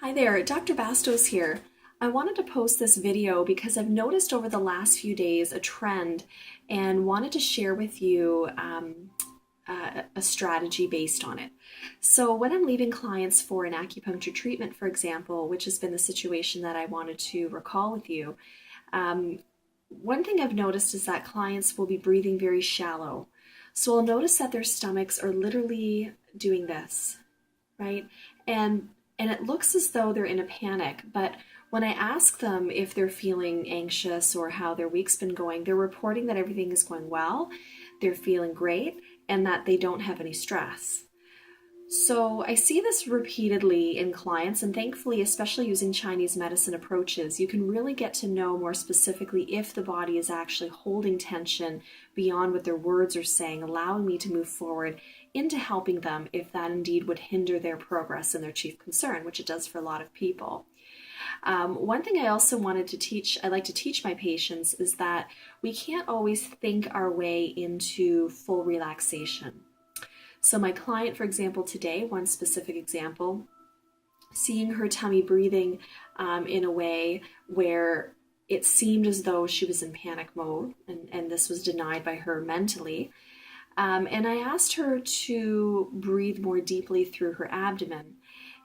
Hi there, Dr. Bastos here. I wanted to post this video because I've noticed over the last few days a trend and wanted to share with you a strategy based on it. So when I'm leaving clients for an acupuncture treatment, for example, which has been the situation that I wanted to recall with you, um, one thing I've noticed is that clients will be breathing very shallow. So I'll notice that their stomachs are literally doing this, right? And and it looks as though they're in a panic, but when I ask them if they're feeling anxious or how their week's been going, they're reporting that everything is going well, they're feeling great, and that they don't have any stress. So I see this repeatedly in clients, and thankfully, especially using Chinese medicine approaches, you can really get to know more specifically if the body is actually holding tension beyond what their words are saying, allowing me to move forward into helping them if that indeed would hinder their progress and their chief concern, which it does for a lot of people. One thing I also wanted to teach, I like to teach my patients, is that we can't always think our way into full relaxation. So my client, for example, today, one specific example, seeing her tummy breathing in a way where it seemed as though she was in panic mode, and this was denied by her mentally. And I asked her to breathe more deeply through her abdomen.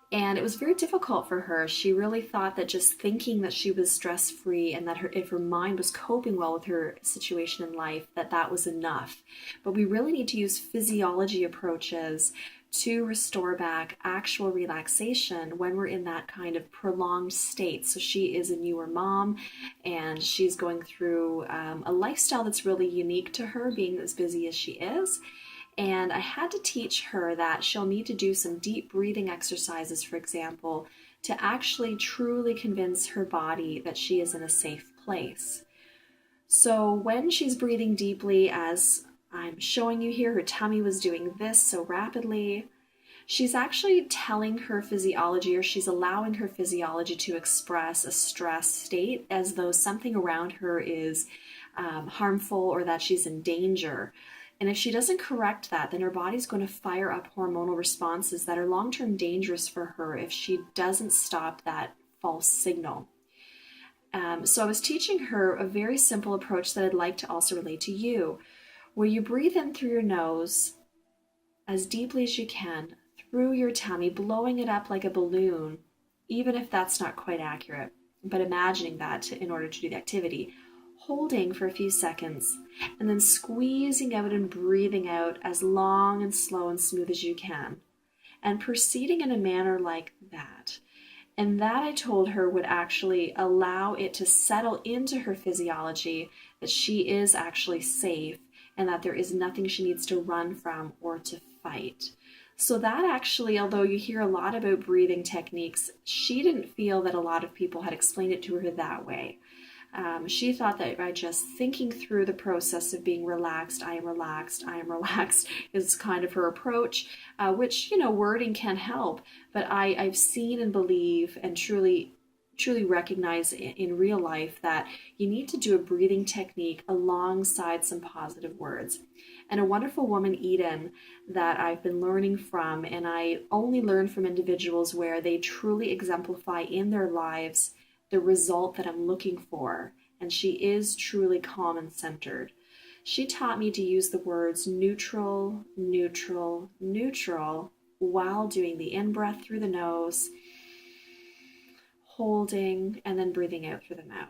And it was very difficult for her. She really thought that just thinking that she was stress-free and that if her mind was coping well with her situation in life, that was enough. But we really need to use physiology approaches to restore back actual relaxation when we're in that kind of prolonged state. So she is a newer mom and she's going through a lifestyle that's really unique to her, being as busy as she is. And I had to teach her that she'll need to do some deep breathing exercises, for example, to actually truly convince her body that she is in a safe place. So when she's breathing deeply, as I'm showing you here, her tummy was doing this so rapidly. She's actually telling her physiology, or she's allowing her physiology to express a stress state as though something around her is harmful or that she's in danger. And if she doesn't correct that, then her body's going to fire up hormonal responses that are long-term dangerous for her if she doesn't stop that false signal. So I was teaching her a very simple approach that I'd like to also relate to you, where you breathe in through your nose as deeply as you can, through your tummy, blowing it up like a balloon, even if that's not quite accurate, but imagining that in order to do the activity. Holding for a few seconds, and then squeezing out and breathing out as long and slow and smooth as you can, and proceeding in a manner like that. And that, I told her, would actually allow it to settle into her physiology that she is actually safe and that there is nothing she needs to run from or to fight. So that actually, although you hear a lot about breathing techniques, she didn't feel that a lot of people had explained it to her that way. She thought that by just thinking through the process of being relaxed, I am relaxed, I am relaxed, is kind of her approach, which, wording can help. But I've seen and believe and truly recognize in real life that you need to do a breathing technique alongside some positive words. And a wonderful woman, Eden, that I've been learning from, and I only learn from individuals where they truly exemplify in their lives the result that I'm looking for, and she is truly calm and centered. She taught me to use the words neutral, neutral, neutral while doing the in-breath through the nose, holding, and then breathing out through the mouth.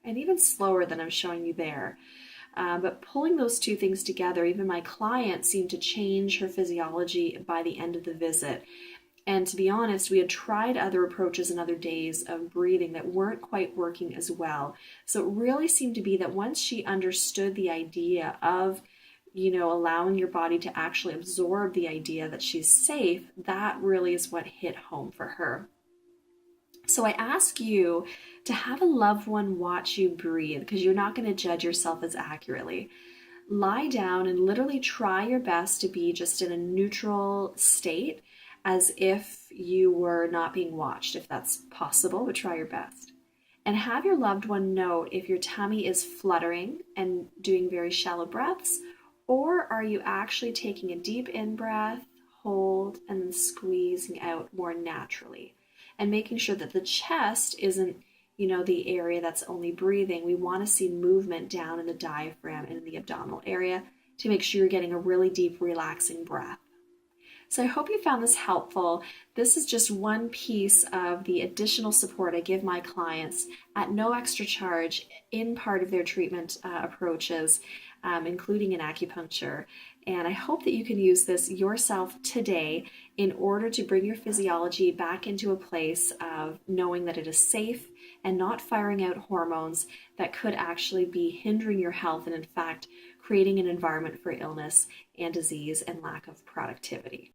And even slower than I'm showing you there. But pulling those two things together, even my client seemed to change her physiology by the end of the visit. And to be honest, we had tried other approaches and other days of breathing that weren't quite working as well. So it really seemed to be that once she understood the idea of, allowing your body to actually absorb the idea that she's safe, that really is what hit home for her. So I ask you to have a loved one watch you breathe, because you're not going to judge yourself as accurately. Lie down and literally try your best to be just in a neutral state, as if you were not being watched, if that's possible, but try your best. And have your loved one note if your tummy is fluttering and doing very shallow breaths, or are you actually taking a deep in-breath, hold, and then squeezing out more naturally. And making sure that the chest isn't, the area that's only breathing. We want to see movement down in the diaphragm and in the abdominal area to make sure you're getting a really deep, relaxing breath. So I hope you found this helpful. This is just one piece of the additional support I give my clients at no extra charge in part of their treatment approaches, including in acupuncture. And I hope that you can use this yourself today in order to bring your physiology back into a place of knowing that it is safe and not firing out hormones that could actually be hindering your health and, in fact, creating an environment for illness and disease and lack of productivity.